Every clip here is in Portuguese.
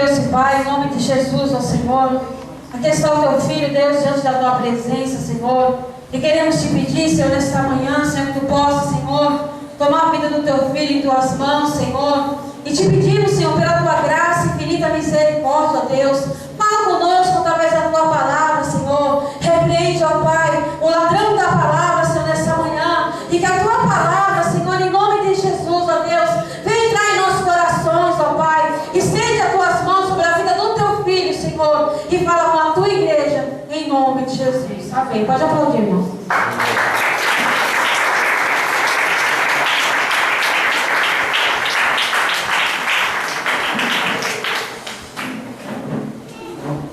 Deus e Pai, em nome de Jesus, ó Senhor, aqui está o Teu Filho, Deus, diante da Tua presença, Senhor, e queremos Te pedir, Senhor, nesta manhã, Senhor, que Tu possa, Senhor, tomar a vida do Teu Filho em Tuas mãos, Senhor, e Te pedimos, Senhor, pela Tua graça, infinita misericórdia, ó Deus, fala conosco através da Tua palavra, Senhor, repreende, ó Pai, o ladrão da palavra, Senhor, nesta manhã, e que a Tua palavra, Senhor, em nome de Jesus, ó Deus, venha entrar em nossos corações, ó Pai, estende as Tuas mãos sobre a vida do Teu Filho, Senhor, e fala com a Tua igreja, em nome de Jesus. Amém. Pode aplaudir, irmão.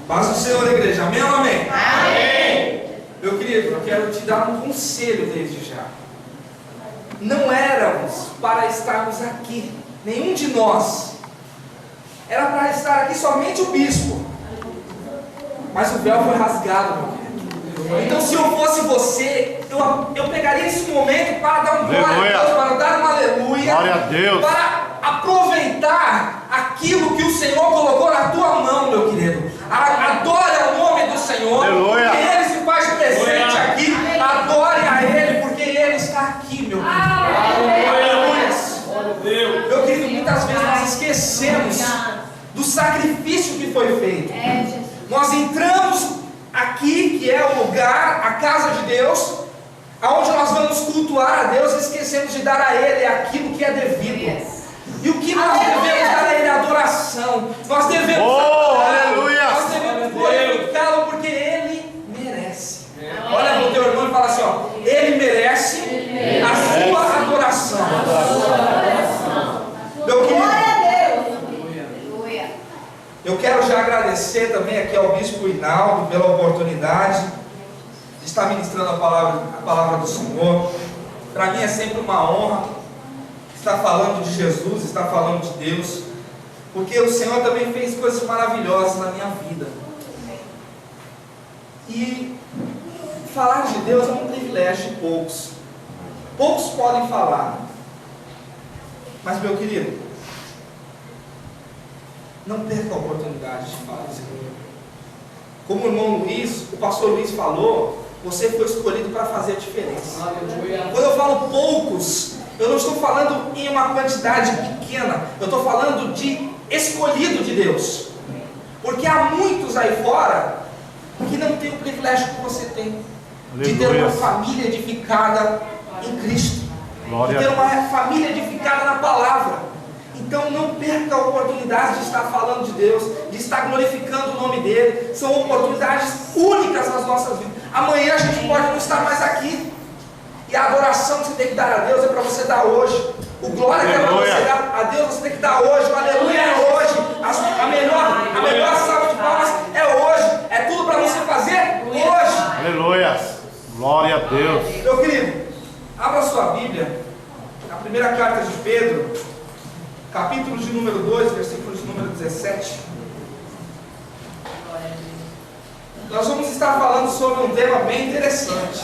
Paz do Senhor, igreja. Amém ou amém? Amém. Meu querido, eu quero te dar um conselho desde já. Não éramos para estarmos aqui, nenhum de nós. Era para estar aqui somente o bispo. Mas o véu foi rasgado, meu querido. Então, se eu fosse você, eu pegaria esse momento para dar um glória a Deus, para dar um aleluia, glória a Deus, para aproveitar aquilo que o Senhor colocou na tua mão, meu querido. Adore o nome do Senhor, aleluia. Porque Ele se faz presente aqui. Adore a Ele, porque Ele está aqui, meu querido. Aleluia. Meu querido, muitas vezes nós esquecemos do sacrifício que foi feito. Nós entramos aqui, que é o lugar, a casa de Deus, aonde nós vamos cultuar a Deus, e esquecemos de dar a Ele aquilo que é devido. E o que nós devemos dar a Ele? Adoração. Nós devemos aleluia. Nós devemos glorificá-lo, porque Ele merece. Olha para o teu irmão e fala assim, ó, Ele merece a sua adoração. Meu querido, eu quero já agradecer também aqui ao Bispo Hinaldo pela oportunidade de estar ministrando a palavra do Senhor. Para mim é sempre uma honra estar falando de Jesus, estar falando de Deus, porque o Senhor também fez coisas maravilhosas na minha vida. E falar de Deus é um privilégio de poucos. Poucos podem falar. Mas, meu querido, não perca a oportunidade de falar de Deus. Como o irmão Luiz, o pastor Luiz falou, você foi escolhido para fazer a diferença. Quando eu falo poucos, eu não estou falando em uma quantidade pequena, eu estou falando de escolhido de Deus. Porque há muitos aí fora que não têm o privilégio que você tem, de ter uma família edificada em Cristo, de ter uma família edificada na palavra. Então não perca a oportunidade de estar falando de Deus, de estar glorificando o nome dEle. São oportunidades únicas nas nossas vidas. Amanhã a gente pode não estar mais aqui, e a adoração que você tem que dar a Deus é para você dar hoje. O glória que é para você dar a Deus, você tem que dar hoje. O aleluia é hoje. A melhor salva de palmas é hoje. É tudo para você fazer hoje. Aleluia. Glória a Deus. Meu querido, abra sua Bíblia na primeira carta de Pedro, capítulo de número 2, versículo de número 17. Nós vamos estar falando sobre um tema bem interessante.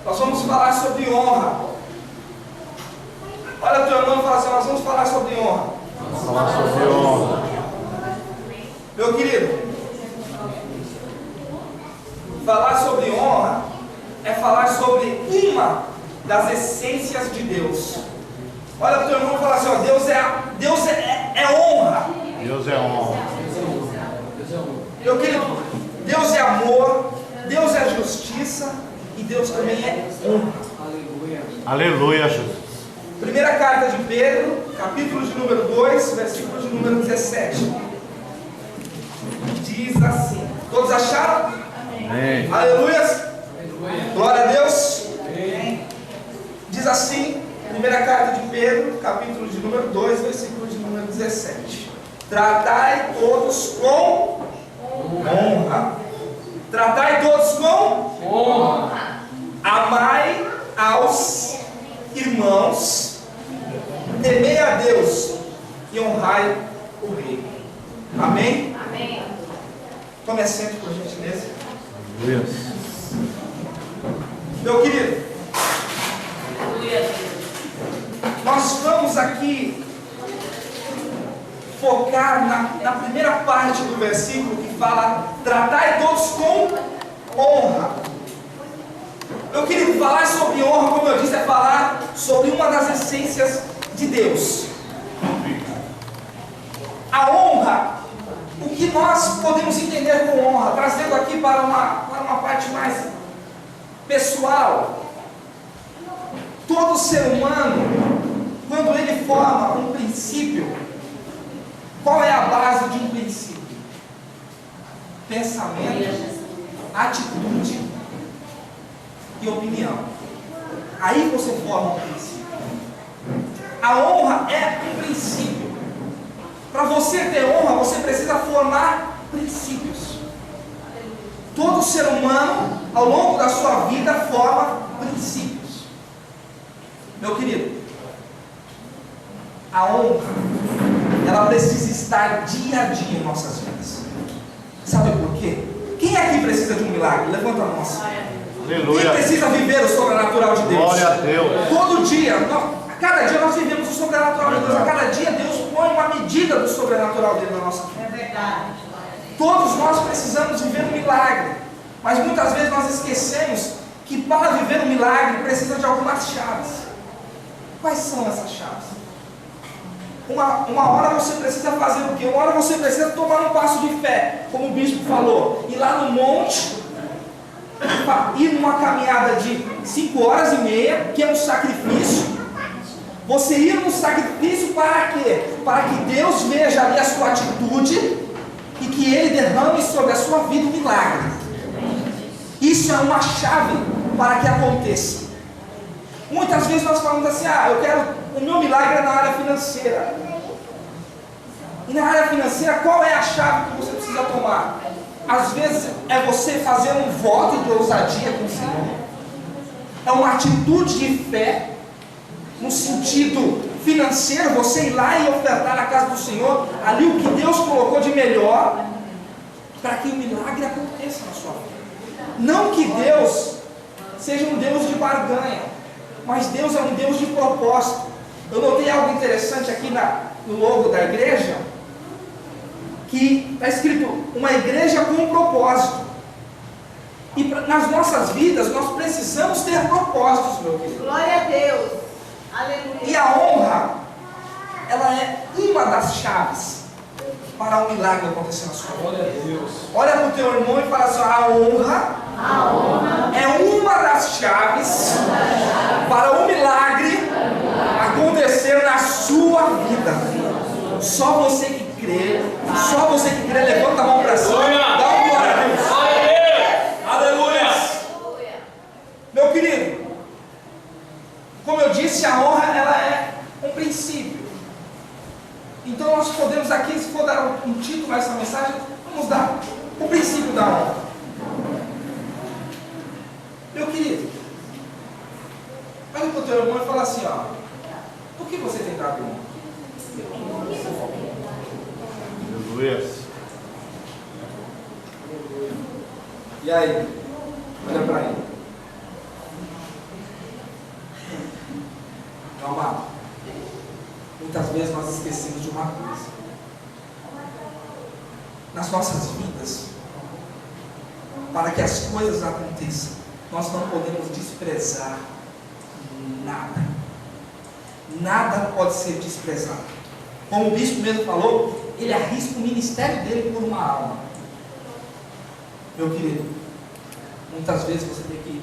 Nós vamos falar sobre honra. Olha o teu irmão e fala assim, nós vamos falar sobre honra. Vamos falar sobre honra. Meu querido, falar sobre honra é falar sobre uma das essências de Deus. Olha para o teu irmão e fala assim, ó, Deus é honra. Deus é honra. Meu querido, Deus é amor, Deus é justiça e Deus também é honra. Aleluia, Jesus. Primeira carta de Pedro, capítulo de número 2, versículo de número 17. Diz assim, todos acharam? Amém. Aleluias. Glória a Deus. Diz assim, primeira carta de Pedro, capítulo de número 2, versículo de número 17. Tratai todos com honra. Tratai todos com honra. Amai aos irmãos, temei a Deus e honrai o rei. Amém? Amém. Tome assento, por gentileza. Aleluia. Meu querido, nós vamos aqui focar na primeira parte do versículo que fala: tratai todos com honra. Meu querido, falar sobre honra, como eu disse, é falar sobre uma das essências de Deus. A honra, o que nós podemos entender com honra, trazendo aqui para uma parte mais pessoal. Todo ser humano, quando ele forma um princípio, qual é a base de um princípio? Pensamento, atitude e opinião. Aí você forma um princípio. A honra é um princípio. Para você ter honra, você precisa formar princípios. Todo ser humano, ao longo da sua vida, forma princípios. Meu querido, a honra, ela precisa estar dia a dia em nossas vidas. Sabe por quê? Quem aqui precisa de um milagre? Levanta a mão assim. Aleluia. Quem precisa viver o sobrenatural de Deus? Glória a Deus. Todo dia, a cada dia nós vivemos o sobrenatural de Deus. A cada dia Deus põe uma medida do sobrenatural dele na nossa vida. É verdade. Todos nós precisamos viver um milagre. Mas muitas vezes nós esquecemos que para viver um milagre precisa de algumas chaves. Quais são essas chaves? Uma hora você precisa fazer o quê? Uma hora você precisa tomar um passo de fé, como o bispo falou, ir lá no monte, ir numa caminhada de 5h30, que é um sacrifício. Você ir no sacrifício para quê? Para que Deus veja ali a sua atitude e que Ele derrame sobre a sua vida um milagre. Isso é uma chave para que aconteça. Muitas vezes nós falamos assim: o meu milagre é na área financeira. E na área financeira, qual é a chave que você precisa tomar? Às vezes é você fazer um voto de ousadia com o Senhor. É uma atitude de fé, no sentido financeiro, você ir lá e ofertar na casa do Senhor, ali o que Deus colocou de melhor, para que o milagre aconteça na sua vida. Não que Deus seja um Deus de barganha, mas Deus é um Deus de propósito. Eu notei algo interessante aqui no logo da igreja, que está escrito: uma igreja com um propósito. E nas nossas vidas nós precisamos ter propósitos, meu querido. Glória a Deus. Aleluia. E a honra, ela é uma das chaves para um milagre acontecer na sua vida. Glória a Deus. Olha para o teu irmão e fala assim: a honra é uma das chaves para um milagre acontecer na sua vida. Só você que crê, levanta a mão para cima, dá uma glória a Deus. Aleluia. Meu querido, como eu disse, a honra, ela é um princípio. Então nós podemos aqui, se for dar um título a essa mensagem, vamos dar o princípio da honra. Meu querido, olha para o teu irmão e fala assim: por que você tem dado honra? Aleluia. E aí? Olha para ele. Meu amado, muitas vezes nós esquecemos de uma coisa. Nas nossas vidas, para que as coisas aconteçam, nós não podemos desprezar nada. Nada pode ser desprezado. Como o bispo mesmo falou, ele arrisca o ministério dele por uma alma. Meu querido, muitas vezes você tem que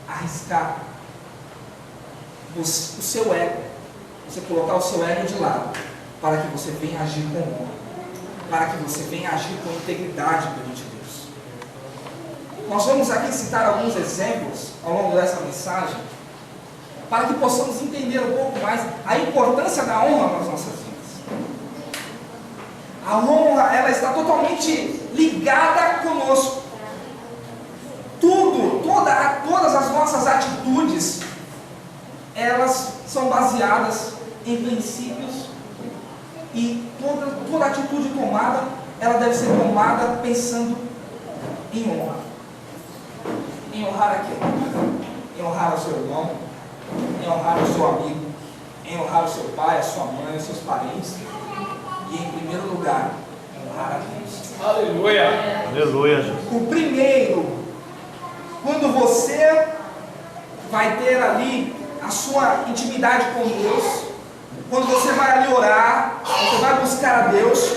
arriscar o seu ego, você colocar o seu ego de lado, para que você venha agir com honra, para que você venha agir com integridade perante Deus. Nós vamos aqui citar alguns exemplos ao longo dessa mensagem, para que possamos entender um pouco mais a importância da honra nas nossas vidas. A honra, ela está totalmente ligada conosco. Todas as nossas atitudes, elas são baseadas em princípios, e toda atitude tomada, ela deve ser tomada pensando em honra. Em honrar a quem? Em honrar o seu irmão, em honrar o seu amigo, em honrar o seu pai, a sua mãe, os seus parentes, e Aleluia. Aleluia, Jesus. O primeiro, quando você vai ter ali a sua intimidade com Deus, quando você vai ali orar, você vai buscar a Deus,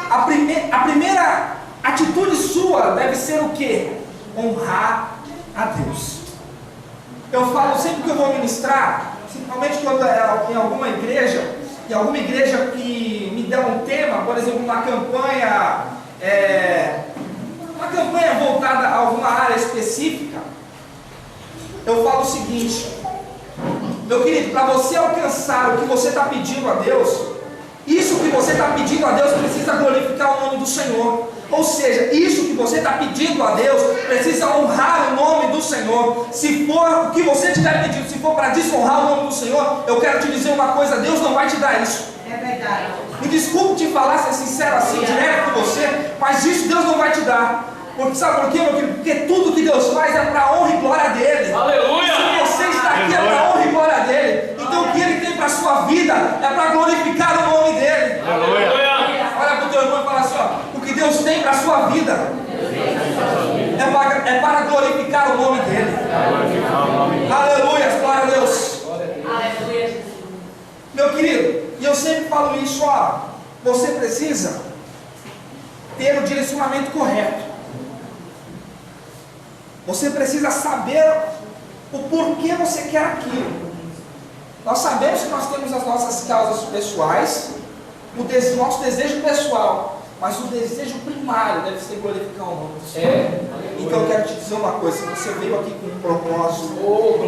a primeira atitude sua deve ser o quê? Honrar a Deus. Eu falo sempre que eu vou ministrar, principalmente quando é em alguma igreja que me dá um tema, por exemplo, uma campanha voltada a alguma área específica, eu falo o seguinte: meu querido, para você alcançar o que você está pedindo a Deus, isso que você está pedindo a Deus precisa glorificar o nome do Senhor. Ou seja, isso que você está pedindo a Deus precisa honrar o nome do Senhor. Se for o que você estiver pedindo, se for para desonrar o nome do Senhor, eu quero te dizer uma coisa: Deus não vai te dar isso. É verdade. Me desculpe te falar, ser sincero assim, direto com você, mas isso Deus não vai te dar. Porque sabe por quê, meu querido? Porque tudo que Deus faz é para a honra e glória dele. Aleluia! Se você está aqui é para a honra e glória dele. Então o que ele tem para a sua vida é para glorificar o nome dele. Aleluia! Olha para o teu irmão e fala assim: ó, o que Deus tem para a sua vida é para glorificar o nome dele. Aleluia, glória a Deus. Aleluia. Meu querido, e eu sempre falo isso, ó, você precisa ter o direcionamento correto. Você precisa saber o porquê você quer aquilo. Nós sabemos que nós temos as nossas causas pessoais, o nosso desejo pessoal, mas o desejo primário deve ser glorificar o nome do Senhor. Então eu quero te dizer uma coisa: se você veio aqui com um propósito,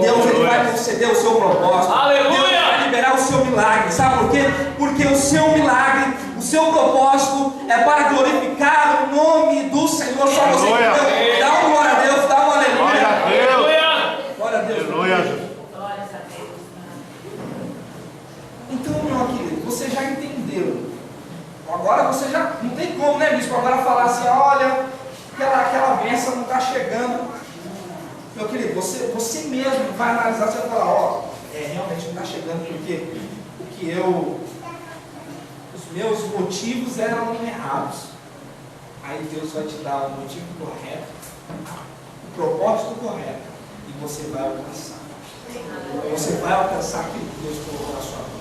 Deus ele vai conceder o seu propósito. Aleluia! Deus vai liberar o seu milagre. Sabe por quê? Porque o seu milagre, o seu propósito é para glorificar o nome do Senhor. Só você que dá uma glória a Deus, dá uma aleluia. Glória a Deus. Glória a Deus. Aleluia. Então, meu querido, você já entendeu. Agora você já não tem como, né, bispo? Agora falar assim: olha, aquela bênção não está chegando. Meu querido, você mesmo vai analisar, você vai falar: ó, realmente não está chegando porque os meus motivos eram errados. Aí Deus vai te dar o motivo correto, o propósito correto, e você vai alcançar. Você vai alcançar aquilo que Deus colocou na sua vida.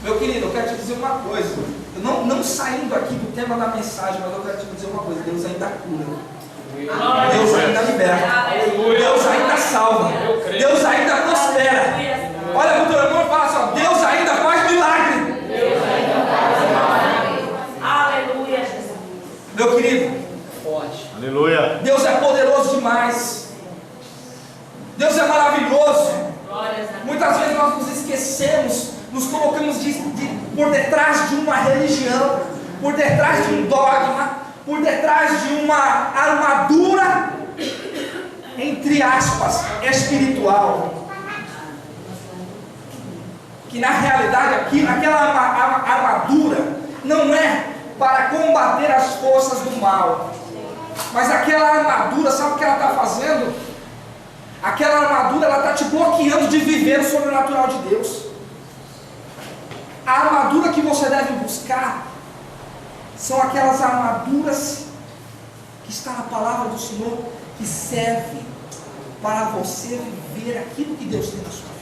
Meu querido, eu quero te dizer uma coisa. Eu não saindo aqui do tema da mensagem, mas eu quero te dizer uma coisa: Deus ainda cura. Deus ainda liberta. Deus ainda salva. Deus ainda prospera. Olha para o teu irmão e fala assim: ó, Deus ainda faz milagre. Aleluia, Jesus. Meu querido, Aleluia. Deus é poderoso demais. Deus é maravilhoso. Muitas vezes nós nos esquecemos, nos colocamos por detrás de uma religião, por detrás de um dogma, por detrás de uma armadura, entre aspas, espiritual. Que na realidade aquela armadura não é para combater as forças do mal, mas aquela armadura, sabe o que ela está fazendo? Aquela armadura, ela está te bloqueando de viver o sobrenatural de Deus. A armadura que você deve buscar são aquelas armaduras que está na palavra do Senhor, que serve para você viver aquilo que Deus tem na sua vida.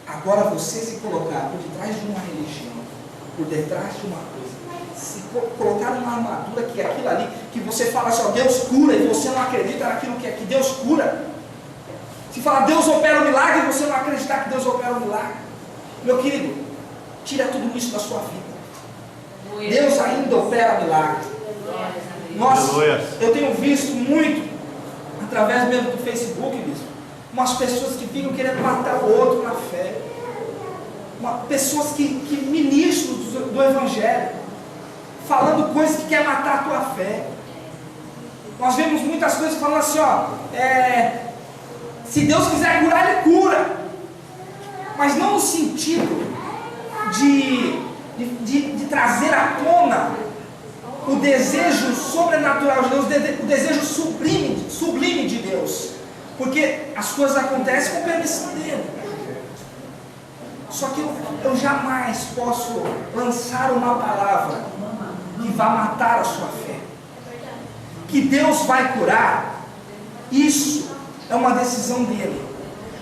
Agora você se colocar por detrás de uma religião, por detrás de uma coisa, se colocar uma armadura que é aquilo ali, que você fala assim: ó, Deus cura, e você não acredita naquilo que Deus cura. Se falar Deus opera o milagre, e você não acreditar que Deus opera o milagre. Meu querido, tira tudo isso da sua vida. Deus ainda opera milagre. Eu tenho visto muito, através mesmo do Facebook, umas pessoas que ficam querendo matar o outro na fé. Pessoas que ministram do Evangelho, falando coisas que querem matar a tua fé. Nós vemos muitas coisas falando assim: ó, se Deus quiser curar, Ele cura, mas não no sentido de trazer à tona o desejo sobrenatural de Deus, o desejo sublime de Deus, porque as coisas acontecem com permissão dele. Só que eu jamais posso lançar uma palavra que vá matar a sua fé. Que Deus vai curar, isso é uma decisão dele.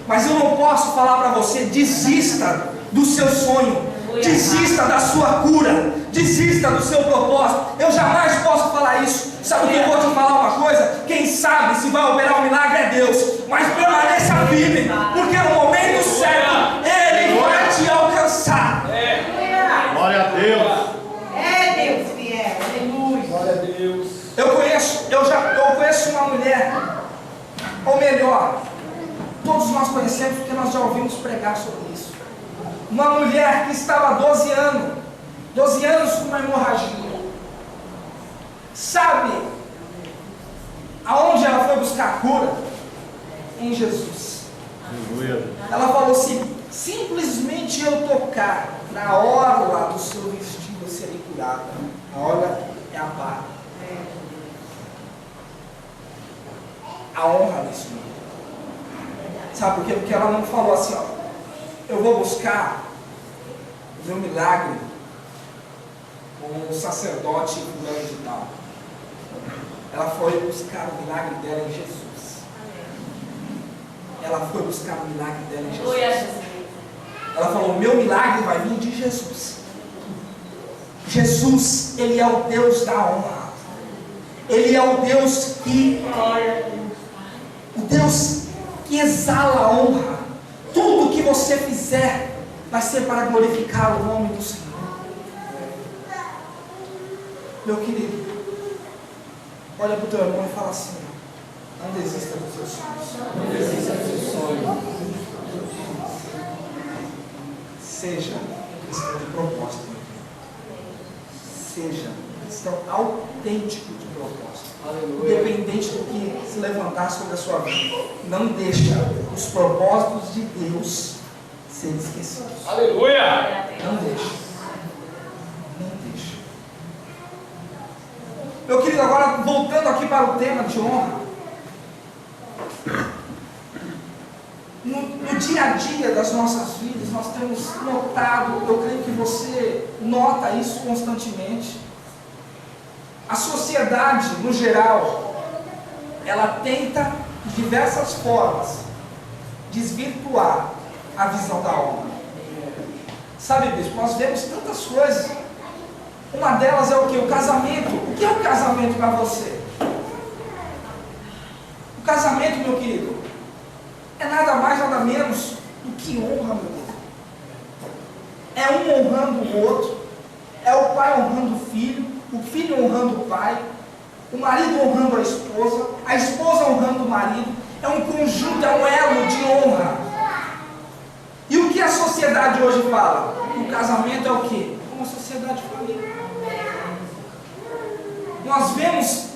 Mas eu não posso falar para você: desista do seu sonho, desista da sua cura, desista do seu propósito. Eu jamais posso falar isso. Sabe o que eu vou te falar uma coisa? Quem sabe se vai operar um milagre é Deus. Mas permaneça firme, porque no momento certo Ele vai te alcançar. Glória a Deus. É Deus fiel. Aleluia. Glória a Deus. Eu conheço uma mulher, ou melhor, todos nós conhecemos porque nós já ouvimos pregar sobre isso. Uma mulher que estava há 12 anos com uma hemorragia. Sabe aonde ela foi buscar cura? Em Jesus. Aleluia. Ela falou: se simplesmente eu tocar na orla do seu vestido, eu serei curada. A orla é a barra. A honra nesse mundo. Sabe por quê? Porque ela não falou assim: ó, eu vou buscar o meu milagre com o sacerdote fulano de tal. Ela foi buscar o milagre dela em Jesus. Ela foi buscar o milagre dela em Jesus. Ela falou: o meu milagre vai vir de Jesus. Jesus, Ele é o Deus da honra. Ele é o Deus que exala a honra. Tudo que você fizer vai ser para glorificar o nome do Senhor. Meu querido, olha para o teu irmão e fala assim: não desista dos seus sonhos. Não desista dos seus sonhos. Seja cristão de propósito. Seja cristão autêntico de propósito. Independente do que se levantar sobre a sua vida, não deixa os propósitos de Deus serem esquecidos. Aleluia! Não deixa. Não deixa. Meu querido, agora voltando aqui para o tema de honra. No dia a dia das nossas vidas, nós temos notado, eu creio que você nota isso constantemente. A sociedade, no geral, ela tenta, de diversas formas, desvirtuar a visão da honra. Sabe, bispo, nós vemos tantas coisas. Uma delas é o que? O casamento. O que é o casamento para você? O casamento, meu querido, é nada mais, nada menos do que honra, meu querido. É um honrando o outro, é o pai honrando o filho honrando o pai, o marido honrando a esposa honrando o marido. É um conjunto, é um elo de honra. E o que a sociedade hoje fala? O casamento é o quê? Uma sociedade família. Nós vemos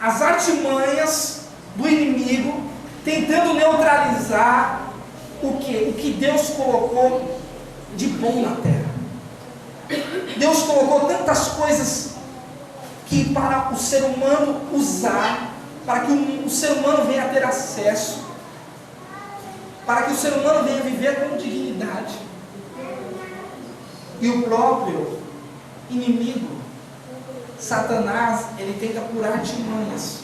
as artimanhas do inimigo tentando neutralizar o que Deus colocou de bom na terra. Deus colocou tantas coisas que para o ser humano usar, para que o ser humano venha ter acesso, para que o ser humano venha viver com dignidade. E o próprio inimigo, Satanás, ele tenta por artimanhas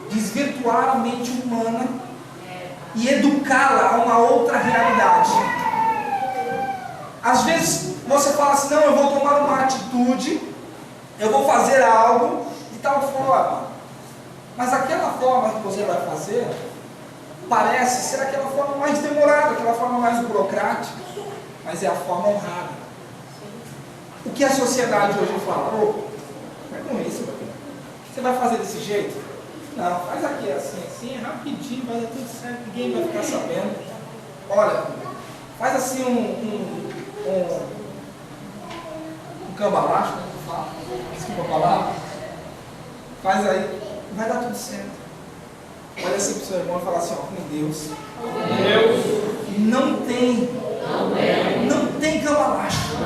desvirtuar a mente humana e educá-la a uma outra realidade. Às vezes você fala assim: não, eu vou tomar uma atitude, eu vou fazer algo de tal forma, mas aquela forma que você vai fazer parece ser aquela forma mais demorada, aquela forma mais burocrática, mas é a forma honrada. O que a sociedade hoje fala? Não é com isso, meu filho. Você vai fazer desse jeito? Não, faz aqui assim, rapidinho, vai dar tudo certo, ninguém vai ficar sabendo. Olha, faz assim um cambalacho, como tu fala? Desculpa a palavra. Faz aí, vai dar tudo certo. Olha assim para o seu irmão e fala assim: ó, com Deus. Não tem cambalacho.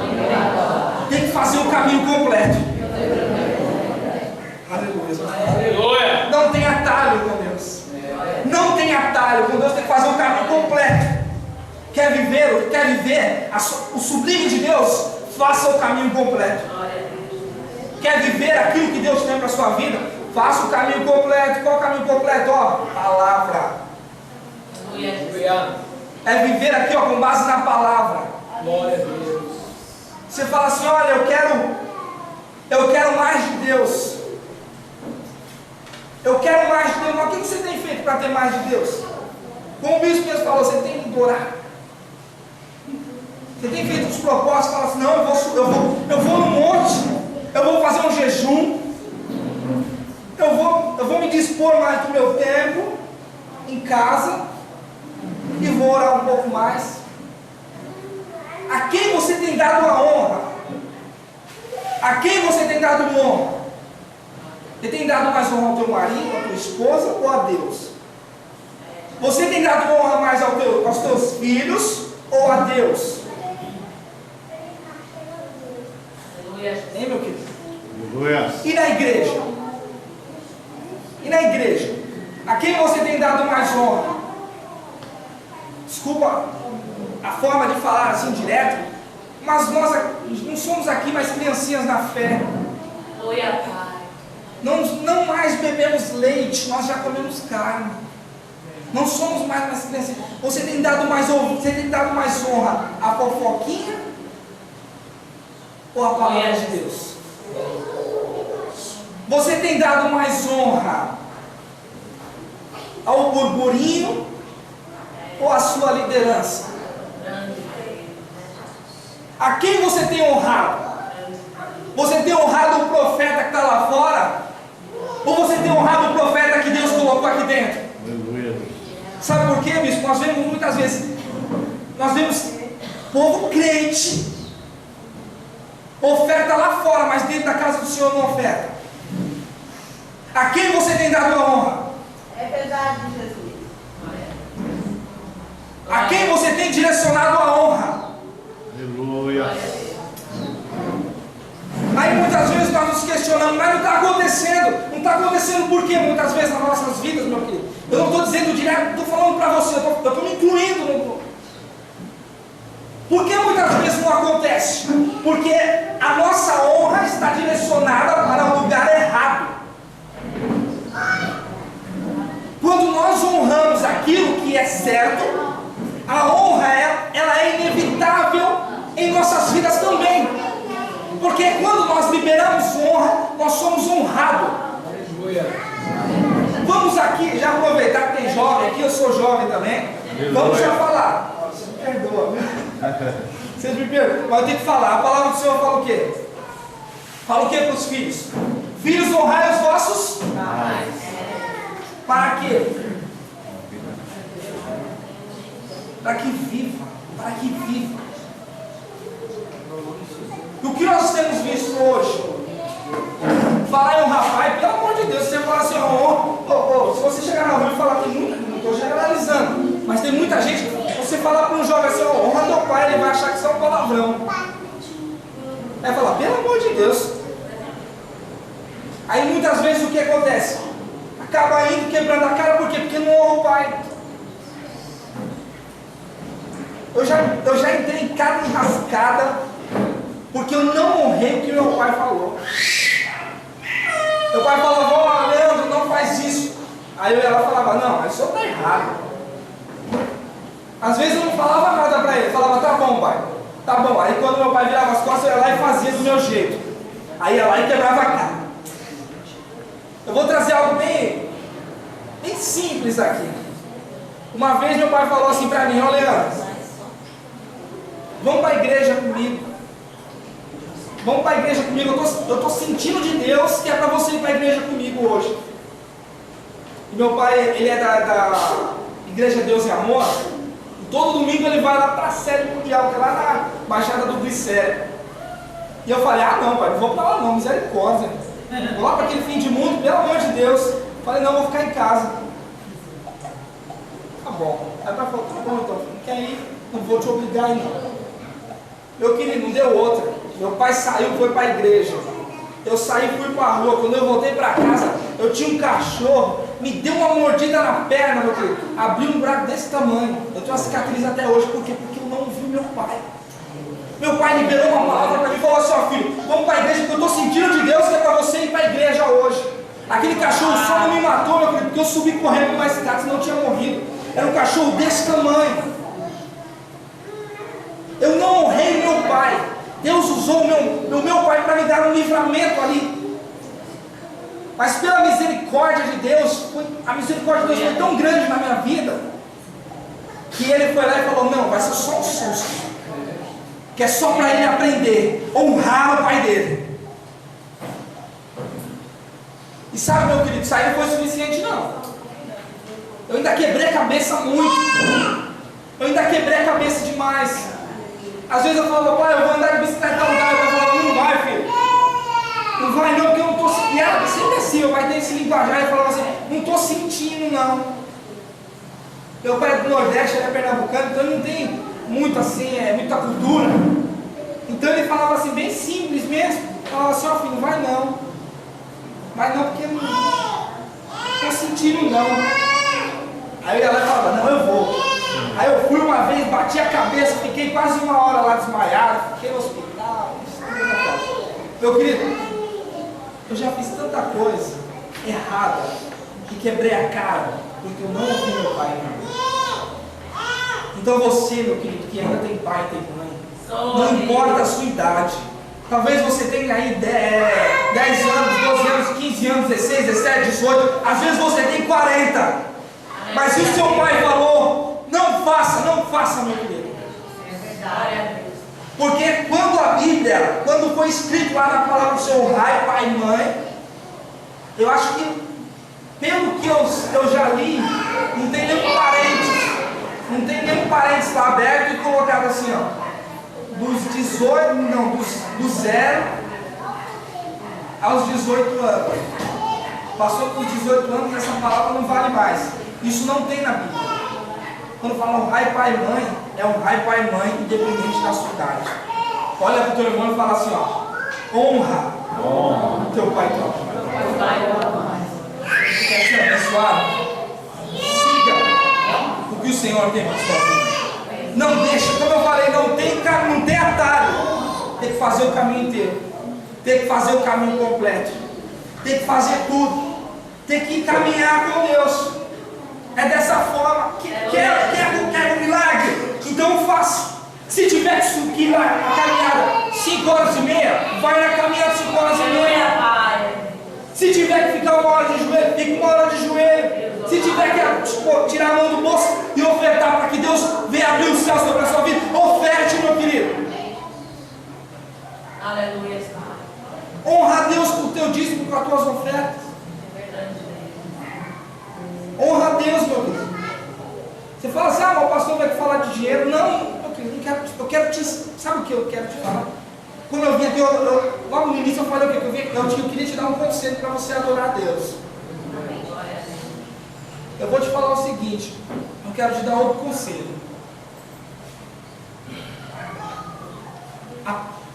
Tem que fazer o caminho completo. Aleluia. Não tem atalho com Deus. Não tem atalho com Deus, tem que fazer o caminho completo. quer viver o sublime de Deus, faça o caminho completo. Quer viver aquilo que Deus tem para a sua vida, faça o caminho completo. Qual o caminho completo? Ó, palavra. É viver aqui, ó, com base na palavra. Glória a Deus. Você fala assim, olha, eu quero mais de Deus. Eu quero mais de Deus. Mas o que você tem feito para ter mais de Deus? Como o bispo mesmo falou, você tem que orar. Você tem feito os propósitos, fala assim, não, eu vou no monte, eu vou fazer um jejum, eu vou me dispor mais do meu tempo em casa e vou orar um pouco mais. A quem você tem dado a honra? A quem você tem dado honra? Você tem dado mais honra ao teu marido, à tua esposa ou a Deus? Você tem dado honra mais aos teus filhos ou a Deus? Hein, meu querido? Aleluia. E na igreja? E na igreja? A quem você tem dado mais honra? Desculpa a forma de falar assim direto, mas nós não somos aqui mais criancinhas na fé. Não mais bebemos leite, nós já comemos carne. Não somos mais criancinhas. Você tem dado mais honra à fofoquinha ou à palavra de Deus? Você tem dado mais honra ao burburinho ou à sua liderança? A quem você tem honrado? Você tem honrado o profeta que está lá fora? Ou você tem honrado o profeta que Deus colocou aqui dentro? Aleluia. Sabe por quê, bispo? Nós vemos muitas vezes, povo crente, oferta lá fora, mas dentro da casa do Senhor não oferta. A quem você tem dado a honra? É verdade, Jesus. A quem você tem direcionado a honra? Aleluia. Aí muitas vezes nós nos questionamos, mas não está acontecendo. Não está acontecendo por quê? Muitas vezes nas nossas vidas, meu querido. Eu não estou dizendo direto, estou falando para você, eu estou me incluindo. Por que muitas vezes não acontece? Porque a nossa honra está direcionada para o lugar errado. Quando nós honramos aquilo que é certo, a honra ela é inevitável em nossas vidas também. Porque quando nós liberamos honra, nós somos honrados. Vamos aqui, já aproveitar que tem jovem aqui, eu sou jovem também. Vamos já falar. Você me perdoa, vocês me perdoam, mas eu tenho que falar. A palavra do Senhor fala o quê? Fala o quê para os filhos? Filhos, honrai os vossos pais. Para quê? Para que viva. Para que viva. O que nós temos visto hoje? Falar em honrar pai, pelo amor de Deus, você fala assim, se você chegar na rua e falar, tem muita, não estou generalizando, mas tem muita gente, você falar para um jovem assim, honra teu pai, ele vai achar que isso é um palavrão. Aí falar, pelo amor de Deus. Aí muitas vezes o que acontece? Acaba indo quebrando a cara, por quê? Porque não honra o pai. Eu já entrei em cada enrascada porque eu não honrei o que meu pai falou. Meu pai falava, Leandro, não faz isso. Aí eu ia lá e falava, não, isso está errado. Às vezes eu não falava nada para ele, eu falava, tá bom, pai, tá bom. Aí quando meu pai virava as costas, eu ia lá e fazia do meu jeito. Aí ia lá e quebrava a cara. Eu vou trazer algo bem simples aqui. Uma vez meu pai falou assim para mim, Leandro, vamos para a igreja comigo. Vamos para a igreja comigo. Eu estou sentindo de Deus que é para você ir para a igreja comigo hoje. E meu pai, ele é da Igreja Deus e Amor. E todo domingo ele vai lá para a Série Mundial, que é lá na Baixada do Glicério. E eu falei, não, pai, não vou para lá não, misericórdia. Vou lá para aquele fim de mundo, pelo amor de Deus. Falei, não, vou ficar em casa. Tá bom. Aí o pai falou, tá bom então, não quer ir? Não vou te obrigar a ir não. Meu querido, não deu outra. Meu pai saiu, foi para a igreja. Eu saí e fui para a rua. Quando eu voltei para casa, eu tinha um cachorro, me deu uma mordida na perna, meu querido. Abriu um buraco desse tamanho. Eu tenho uma cicatriz até hoje. Por quê? Porque meu pai. Meu pai liberou uma palavra para mim e falou assim: ó filho, vamos para a igreja, porque eu estou sentindo de Deus que é para você ir para a igreja hoje. Aquele cachorro só não me matou, meu querido, porque eu subi correndo com uma escada, senão eu tinha morrido. Era um cachorro desse tamanho. Eu não honrei meu pai. Deus usou o meu pai para me dar um livramento ali. Mas pela misericórdia de Deus, a misericórdia de Deus foi tão grande na minha vida, que ele foi lá e falou: não, vai ser só um susto, que é só para ele aprender, honrar o pai dele. E sabe, meu querido, isso aí não foi suficiente não. Eu ainda quebrei a cabeça muito. Eu ainda quebrei a cabeça demais. Às vezes eu falava: pai, eu vou andar de bicicleta tal lugar. Eu falava: não vai, filho. Não vai não, porque eu não estou sentindo. E era sempre assim, eu vai ter esse linguajar e falava assim: não estou sentindo não. Meu pai é do Nordeste, ele é pernambucano, então ele não tem muito assim, muita cultura. Então ele falava assim, bem simples mesmo. Falava assim: ó filho, não vai não. Vai não, porque não estou sentindo não. Aí eu ia lá e falava: não, eu vou. Aí eu fui uma vez, bati a cabeça, fiquei quase 1 hora lá desmaiado, fiquei no hospital. Meu querido, eu já fiz tanta coisa errada que quebrei a cara, porque eu não ouvi meu pai e minha mãe. Então você, meu querido, que ainda tem pai e tem mãe, não importa a sua idade. Talvez você tenha aí 10 anos, 12 anos, 15 anos, 16, 17, 18, às vezes você tem 40. Mas se o seu pai falou, não faça, meu querido. É verdade. Porque quando a Bíblia, quando foi escrito lá na palavra do seu pai e mãe, eu acho que, pelo que eu já li, não tem nenhum parênteses lá aberto e colocado assim, ó, dos 18, não, do 0 aos 18 anos. Passou dos 18 anos, essa palavra não vale mais. Isso não tem na Bíblia. Quando falam pai, pai, mãe, é um pai, pai, mãe, independente da sua idade. Olha para o teu irmão e fala assim, ó: honra teu pai e tua mãe. Você quer ser abençoado? Siga o que o Senhor tem para sua vida. Não deixa, como eu falei, não tem atalho. Tem que fazer o caminho inteiro. Tem que fazer o caminho completo. Tem que fazer tudo. Tem que caminhar com Deus. É dessa forma. Quer um milagre? Então faça. Se tiver que ir na caminhada 5 horas e meia, vai na caminhada 5 horas e meia. Se tiver que ficar 1 hora de joelho, fica 1 hora de joelho. Se tiver que tirar a mão do bolso e ofertar para que Deus venha abrir os céus sobre a sua vida, oferte, meu querido. Aleluia. Honra a Deus com o teu dízimo, com as tuas ofertas. Honra a Deus, meu querido. Você fala assim: ah, mas o pastor vai falar de dinheiro. Não, meu querido, eu quero te. Sabe o que eu quero te falar? Quando eu vim aqui, logo no início eu falei o que? Eu queria te dar um conselho para você adorar a Deus. Eu vou te falar o seguinte: eu quero te dar outro conselho.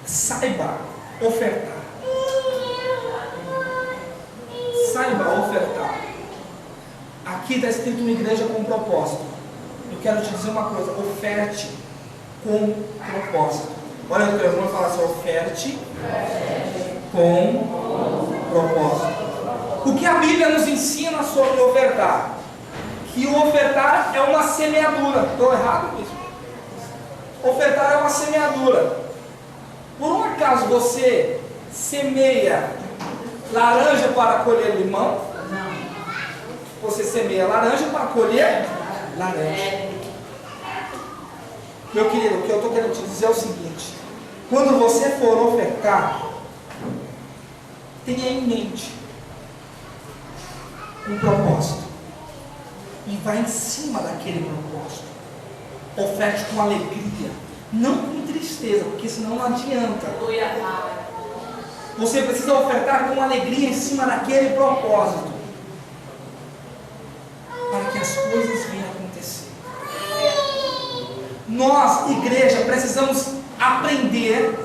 Saiba ofertar. Saiba ofertar. Aqui está escrito uma igreja com propósito. Eu quero te dizer uma coisa: oferte com propósito. Olha o teu irmão e fala assim: oferte com propósito. O que a Bíblia nos ensina sobre ofertar? Que o ofertar é uma semeadura. Estou errado com isso? Ofertar é uma semeadura. Por um acaso você semeia laranja para colher limão? Não. Você semeia laranja para colher laranja. Meu querido, o que eu estou querendo te dizer é o seguinte: quando você for ofertar, tenha em mente um propósito e vá em cima daquele propósito. Oferte com alegria, não com tristeza, porque senão não adianta. Você precisa ofertar com alegria em cima daquele propósito, para que as coisas venham acontecer. Nós, igreja, precisamos aprender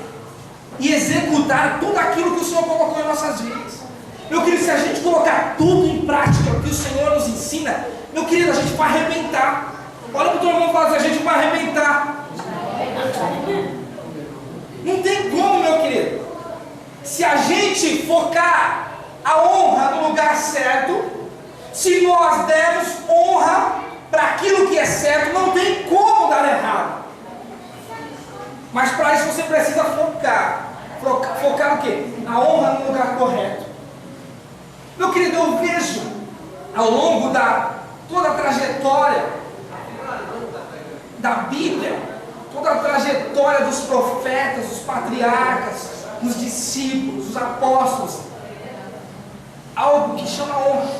e executar tudo aquilo que o Senhor colocou em nossas vidas. Meu querido, se a gente colocar tudo em prática, o que o Senhor nos ensina, meu querido, a gente vai arrebentar. Olha para o teu irmão e fala assim: a gente vai arrebentar. Não tem como, meu querido. Se a gente focar a honra no lugar certo, se nós dermos honra para aquilo que é certo, não tem como dar errado. Mas para isso você precisa focar. Focar o quê? A honra no lugar correto. Meu querido, eu vejo ao longo da toda a trajetória da Bíblia, toda a trajetória dos profetas, dos patriarcas, dos discípulos, dos apóstolos, algo que chama honra.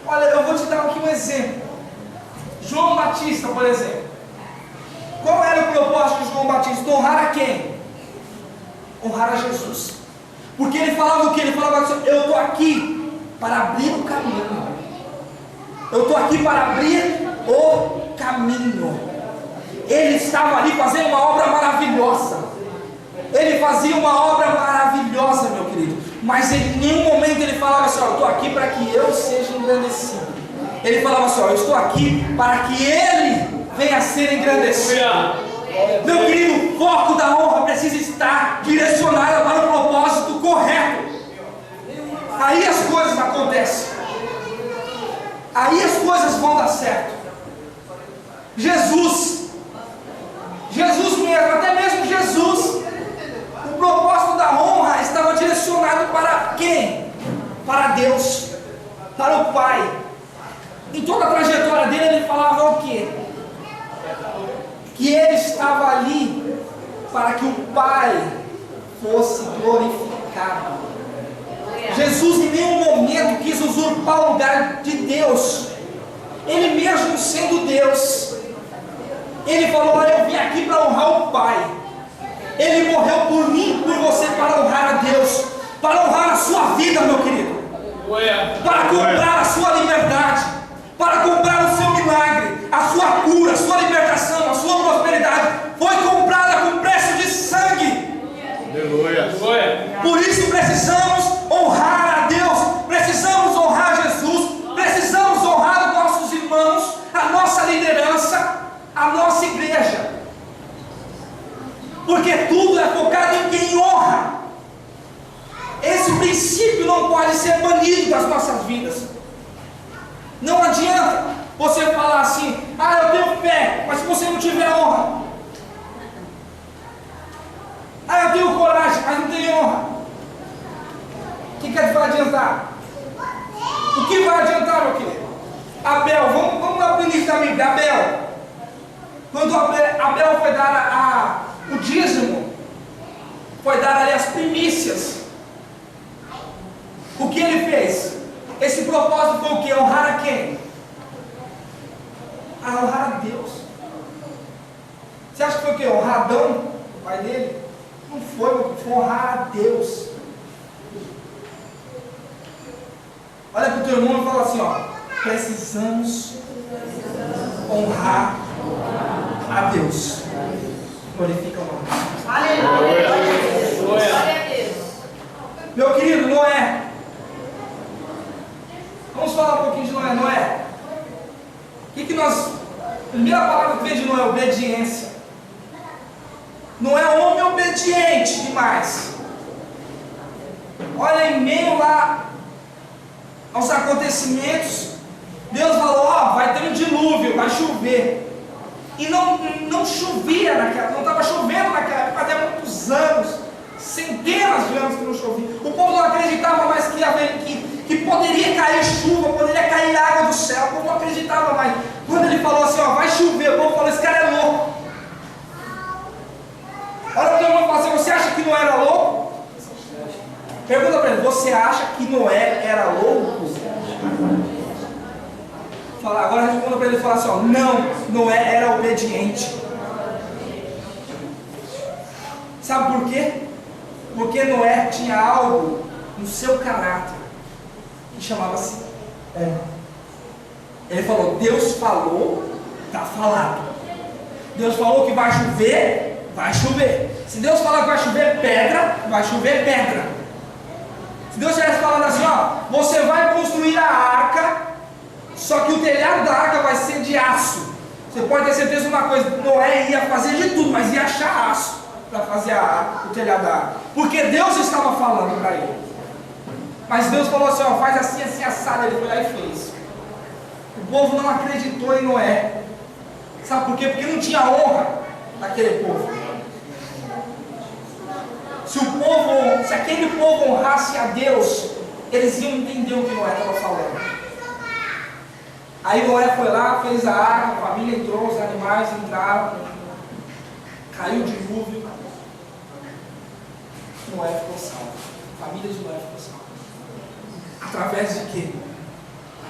Olha, eu vou te dar aqui um exemplo. João Batista, por exemplo. Qual era o propósito de João Batista? Honrar a quem? Honrar a Jesus. Porque ele falava o que? Ele falava assim: eu estou aqui para abrir o caminho. Eu estou aqui para abrir o caminho. Ele estava ali fazendo uma obra maravilhosa. Ele fazia uma obra maravilhosa, meu querido. Mas em nenhum momento ele falava assim: eu estou aqui para que eu seja engrandecido. Ele falava assim: eu estou aqui para que ele venha a ser engrandecido. Meu querido, o foco da honra precisa estar direcionado para o propósito correto. Aí as coisas acontecem. Aí as coisas vão dar certo. Jesus mesmo, até mesmo Jesus, o propósito da honra estava direcionado para quem? Para Deus, para o Pai. Em toda a trajetória dele ele falava o quê? Que ele estava ali para que o Pai fosse glorificado. Jesus em nenhum momento quis usurpar o lugar de Deus. Ele mesmo sendo Deus, ele falou: olha, eu vim aqui para honrar o Pai. Ele morreu por mim, por você, para honrar a Deus, para honrar a sua vida, meu querido, para comprar a sua liberdade, para comprar o seu milagre, a sua cura, a sua libertação, a sua prosperidade. Foi comprada com preço de sangue. Aleluia. Por isso precisamos honrar a Deus, precisamos honrar Jesus, precisamos honrar os nossos irmãos, a nossa liderança, a nossa igreja. Porque tudo é focado em quem honra. Esse princípio não pode ser banido das nossas vidas. Não adianta você falar assim: ah, eu tenho fé, mas se você não tiver honra. Ah, eu tenho coragem, mas não tenho honra. O que vai adiantar? O que vai adiantar, meu querido? Abel, vamos lá para o início da Bíblia. Abel, quando Abel foi dar o dízimo, foi dar ali as primícias, o que ele fez? Esse propósito foi o que? Honrar a quem? Honrar a Deus. Você acha que foi o que? Honrar Adão, o pai dele? Não foi, foi honrar a Deus. Olha para o teu irmão e fala assim: ó, precisamos honrar a Deus. Glorifica o nome. Aleluia. Glória a Deus. Meu querido, Noé. Vamos falar um pouquinho de Noé. Noé, o que nós... Primeira palavra que veio de Noé: obediência. Noé é um homem obediente demais. Olha, em meio lá aos acontecimentos, Deus falou: ó, vai ter um dilúvio, vai chover. E não chovia naquela, não estava chovendo naquela época, fazia muitos anos, centenas de anos que não chovia. O povo não acreditava mais que poderia cair chuva, poderia cair água do céu. O povo não acreditava mais. Quando ele falou assim: ó, vai chover, o povo falou: esse cara é louco. Olha para o teu irmão e fala assim: você acha que Noé era louco? Pergunta para ele: você acha que Noé era louco? Agora responda para ele e fala assim: ó, não, Noé era obediente. Sabe por quê? Porque Noé tinha algo no seu caráter que chamava-se honra. Ele falou: Deus falou, está falado. Deus falou que vai chover, vai chover. Se Deus falar que vai chover pedra, vai chover pedra. Se Deus tivesse falando assim: ó, você vai construir a arca, só que o telhado da arca vai ser de aço. Você pode ter certeza de uma coisa, Noé ia fazer de tudo, mas ia achar aço para fazer o telhado da arca. Porque Deus estava falando para ele. Mas Deus falou assim, ó, faz assim, assim, assado. Ele foi lá e fez. O povo não acreditou em Noé. Sabe por quê? Porque não tinha honra naquele povo. Se aquele povo honrasse a Deus, eles iam entender o que Noé estava falando. Aí Noé foi lá, fez a arca, a família entrou, os animais entraram, caiu o dilúvio. Noé ficou salvo. A família de Noé ficou salva. Através de quê?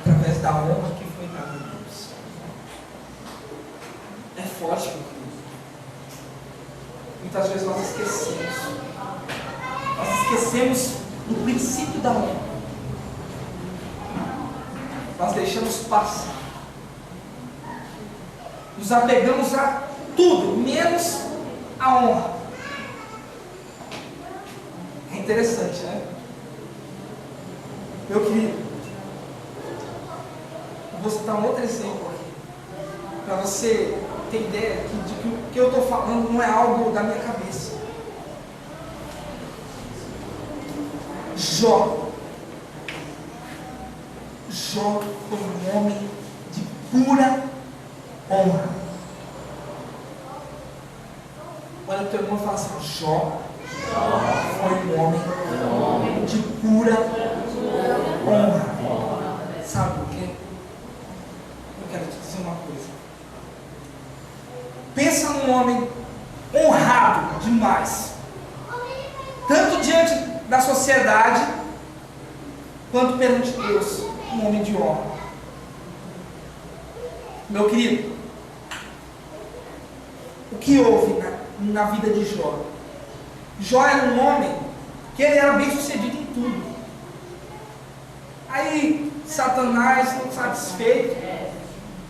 Através da honra que foi dada a Deus. É forte, meu querido. Muitas vezes nós esquecemos. Nós esquecemos do princípio da honra. Nós deixamos passar. Nos apegamos a tudo, menos a honra. É interessante, né? Meu querido, eu vou citar um outro exemplo aqui, para você ter ideia de que o que eu estou falando não é algo da minha cabeça. Jó foi um homem de pura honra. Olha o teu irmão e fala assim, Jó foi um homem de pura honra. Sabe por quê? Eu quero te dizer uma coisa. Pensa num homem honrado demais, tanto diante da sociedade quanto perante Deus, um homem de honra. Meu querido, o que houve na vida de Jó? Jó era um homem que ele era bem sucedido em tudo. Aí Satanás, não satisfeito,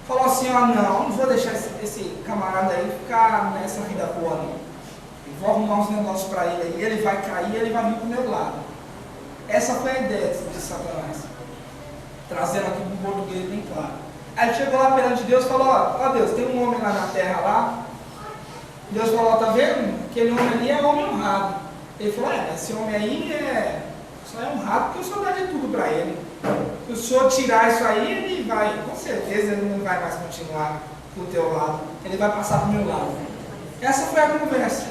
falou assim, não vou deixar esse camarada aí ficar nessa vida boa não. Eu vou arrumar uns negócios para ele aí, ele vai cair, ele vai vir para o meu lado. Essa foi a ideia de Satanás, trazendo aqui para o português bem claro. Aí ele chegou lá perante Deus e falou, ó Deus, tem um homem lá na terra lá. Deus falou, tá vendo? Aquele homem ali é homem honrado. Ele falou, esse homem aí só é honrado porque o Senhor dá de tudo para ele. Se o Senhor tirar isso aí, ele vai, com certeza ele não vai mais continuar do teu lado. Ele vai passar para o meu lado. Essa foi a conversa.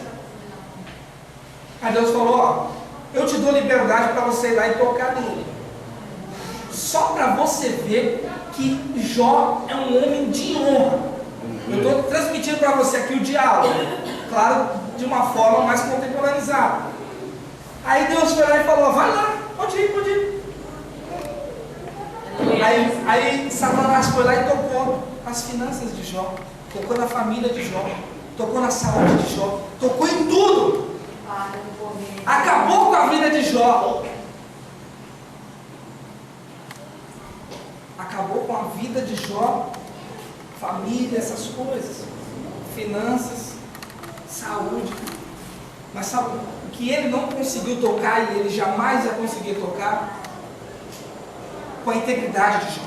Aí Deus falou, eu te dou liberdade para você ir lá e tocar nele. Só para você ver que Jó é um homem de honra. Eu estou transmitindo para você aqui o diálogo, claro, de uma forma mais contemporaneizada. Aí Deus foi lá e falou, vai lá, pode ir. Aí Satanás foi lá e tocou as finanças de Jó, tocou na família de Jó, tocou na saúde de Jó, tocou em tudo. Acabou com a vida de Jó. Acabou com a vida de Jó, família, essas coisas, finanças, saúde. Mas sabe o que ele não conseguiu tocar e ele jamais ia conseguir tocar? Com a integridade de Jó.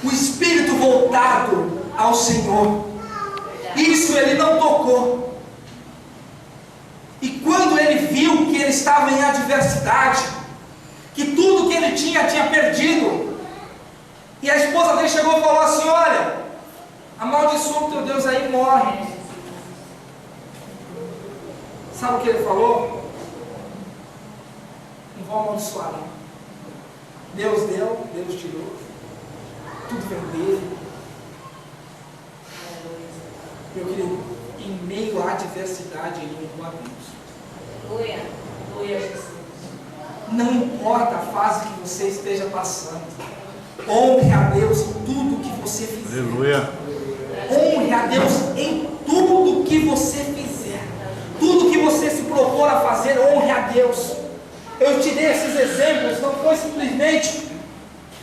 O espírito voltado ao Senhor. Isso ele não tocou. E quando ele viu que ele estava em adversidade, que tudo que ele tinha perdido, e a esposa dele chegou e falou assim, olha, amaldiçoa o teu Deus aí e morre. Sabe o que ele falou? Não vou amaldiçoar não. Deus deu, Deus tirou. Tudo vem dele. Meu querido, em meio à adversidade, ele honrou a Deus. Aleluia, Jesus. Não importa a fase que você esteja passando, honre a Deus em tudo que você fizer. Aleluia. Honre a Deus em tudo que você fizer. Tudo que você se propor a fazer, honre a Deus. Eu te dei esses exemplos, não foi simplesmente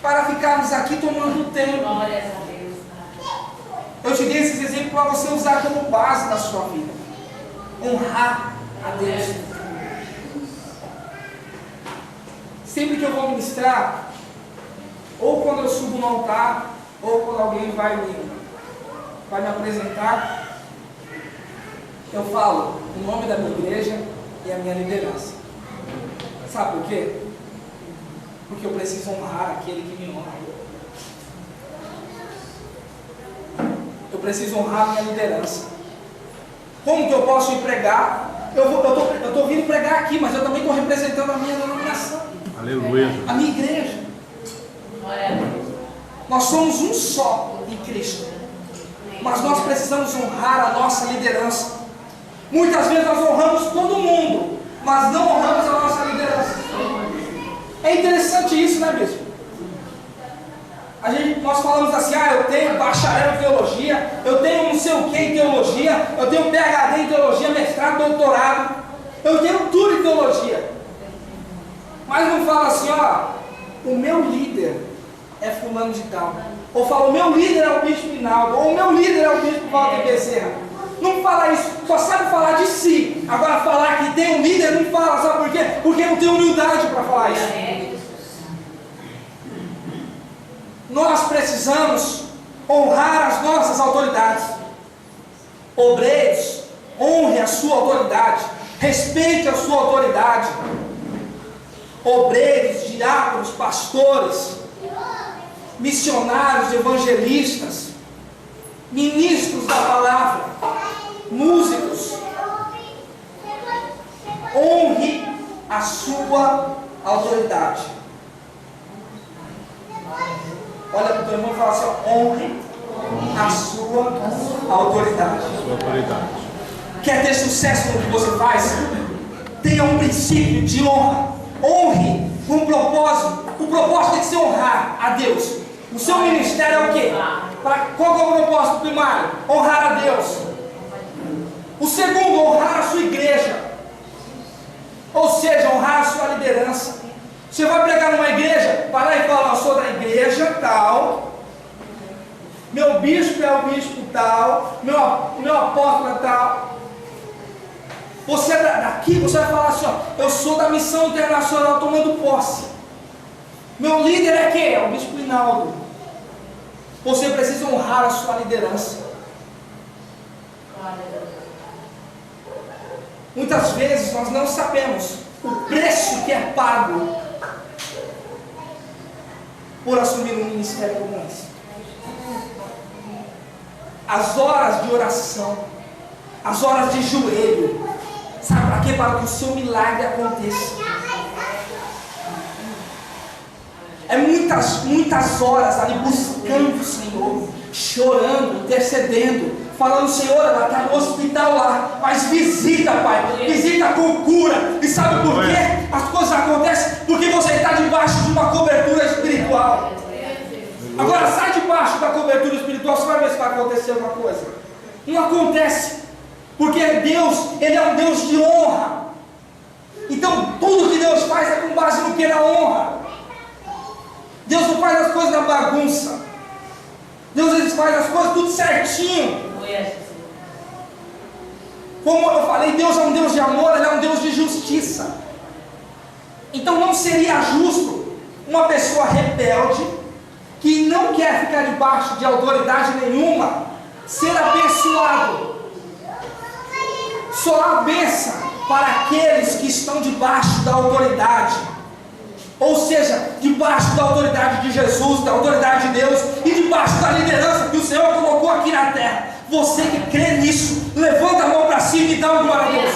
para ficarmos aqui tomando tempo. Glórias a Deus. Eu te dei esses exemplos para você usar como base na sua vida. Honrar a Deus. Sempre que eu vou ministrar, ou quando eu subo no altar, ou quando alguém vai me vai me apresentar, eu falo o nome da minha igreja e a minha liderança. Sabe por quê? Porque eu preciso honrar aquele que me honra. Eu preciso honrar a minha liderança. Como que eu posso ir pregar? Eu estou vindo pregar aqui, mas eu também estou representando a minha denominação. Aleluia. A minha igreja. Glória a Deus. Nós somos um só em Cristo. Mas nós precisamos honrar a nossa liderança. Muitas vezes nós honramos todo mundo, mas não honramos a nossa liderança. É interessante isso, né, bispo? Nós falamos assim, eu tenho bacharel em teologia, eu tenho não sei o que em teologia, eu tenho PhD em teologia, mestrado, doutorado, eu tenho tudo em teologia. Mas não fala assim, o meu líder é fulano de tal. Ou fala, o meu líder é o bispo Hinaldo, ou o meu líder é o bispo Walter Bezerra. Não fala isso, só sabe falar de si. Agora falar que tem um líder não fala, sabe por quê? Porque não tem humildade para falar isso. Nós precisamos honrar as nossas autoridades. Obreiros, honre a sua autoridade, respeite a sua autoridade. Obreiros, diáconos, pastores, missionários, evangelistas, ministros da palavra, músicos, honre a sua autoridade. Olha para o teu irmão e fala assim, honre a sua autoridade. Sua autoridade. Quer ter sucesso no que você faz? Tenha um princípio de honra. Honre com propósito. O propósito tem que ser honrar a Deus. O seu ministério é o quê? Qual é o propósito primário? Honrar a Deus. O segundo, honrar a sua igreja. Ou seja, honrar a sua liderança. Você vai pregar numa igreja, vai lá e fala, eu sou da igreja tal, meu bispo é o bispo tal, meu apóstolo é tal. Você é daqui, você vai falar assim, eu sou da missão internacional tomando posse. Meu líder é quem? É o bispo Hinaldo. Você precisa honrar a sua liderança. Muitas vezes nós não sabemos o preço que é pago por assumir um ministério como esse. As horas de oração, as horas de joelho, sabe para quê? Para que o seu milagre aconteça. É muitas horas ali buscando o Senhor, chorando, intercedendo, falando, Senhor, ela está no hospital lá, mas visita, Pai, visita com cura. E sabe por quê? As coisas acontecem porque você está debaixo de uma cobertura espiritual. Agora sai debaixo da cobertura espiritual, você vai ver se vai acontecer alguma coisa. Não acontece, porque Deus, Ele é um Deus de honra. Então tudo que Deus faz é com base no que? Na honra. Deus não faz as coisas na bagunça. Deus ele faz as coisas tudo certinho. Como eu falei, Deus é um Deus de amor, Ele é um Deus de justiça. Então não seria justo uma pessoa rebelde, que não quer ficar debaixo de autoridade nenhuma, ser abençoado. Só a bênção para aqueles que estão debaixo da autoridade. Ou seja, debaixo da autoridade de Jesus, da autoridade de Deus e debaixo da liderança que o Senhor colocou aqui na terra. Você que crê nisso, levanta a mão para cima e dá um glória a Deus.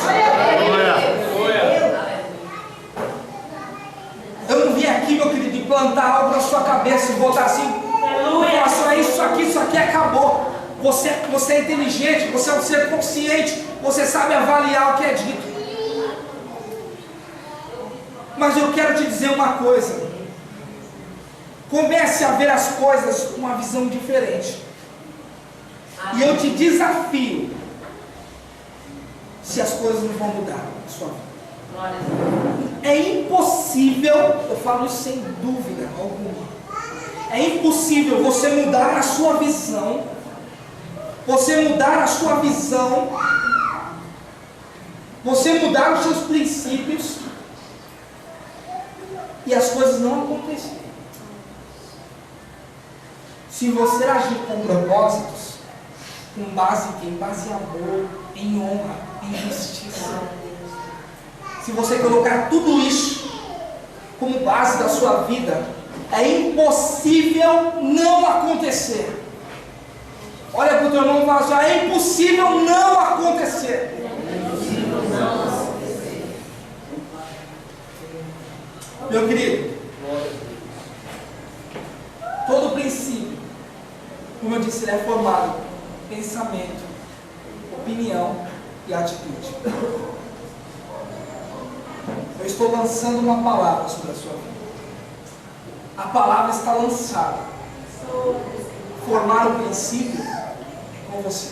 Eu não vim aqui, meu querido, de plantar algo na sua cabeça e botar assim, só isso aqui acabou. Você é inteligente, você é um ser consciente, você sabe avaliar o que é dito. Mas eu quero te dizer uma coisa. Comece a ver as coisas com uma visão diferente. E eu te desafio, se as coisas não vão mudar na sua vida. É impossível, eu falo isso sem dúvida alguma, é impossível você mudar a sua visão, você mudar os seus princípios, e as coisas não acontecerem. Se você agir com propósitos, Com base em quê? Em base em amor, em honra, em justiça. Se você colocar tudo isso como base da sua vida, é impossível não acontecer. Olha para o teu irmão e fala assim: é impossível não acontecer. Meu querido, todo princípio, como eu disse, ele é formado em pensamento, opinião e atitude. Eu estou lançando uma palavra sobre a sua vida. A palavra está lançada. Formar o princípio com você.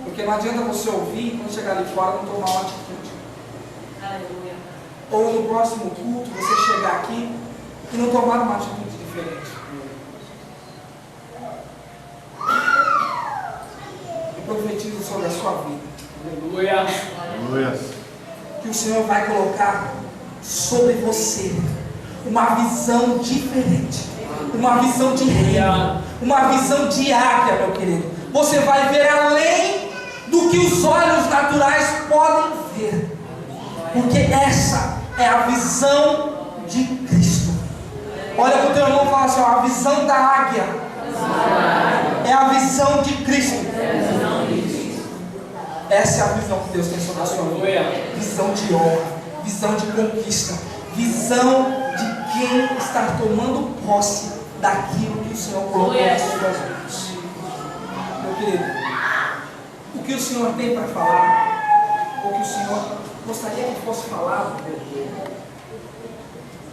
Porque não adianta você ouvir, quando chegar ali fora, não tomar uma atitude. Aleluia. Ou no próximo culto, você chegar aqui e não tomar uma atitude diferente. Eu profetizo sobre a sua vida. Aleluia. Aleluia. Que o Senhor vai colocar sobre você uma visão diferente, uma visão de reino, uma visão de águia, meu querido. Você vai ver além do que os olhos naturais podem ver, porque essa é a visão de Cristo. Olha para o teu irmão e fala assim: ó, a visão da águia é a visão de Cristo. Essa é a visão que Deus tem sobre a sua vida. Visão de honra, visão de conquista, visão de quem está tomando posse daquilo que o Senhor colocou nas suas mãos. Meu querido, o que o Senhor tem para falar, ou que o Senhor gostaria que fosse falado,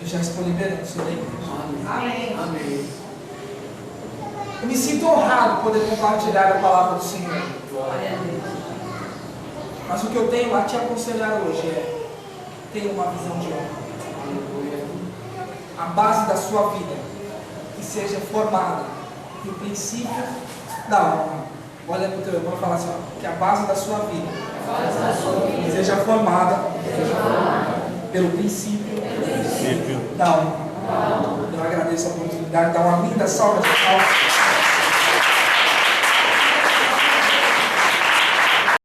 eu já estou liberando isso daí. Amém. Amém. Eu me sinto honrado poder compartilhar a palavra do Senhor. Mas o que eu tenho a te aconselhar hoje é: tenha uma visão de honra. A base da sua vida que seja formada no princípio da honra. Olha para o teu irmão e fala assim: ó, que a base da sua vida seja formada pelo princípio da honra. Eu agradeço a oportunidade de dar uma linda salva de palmas.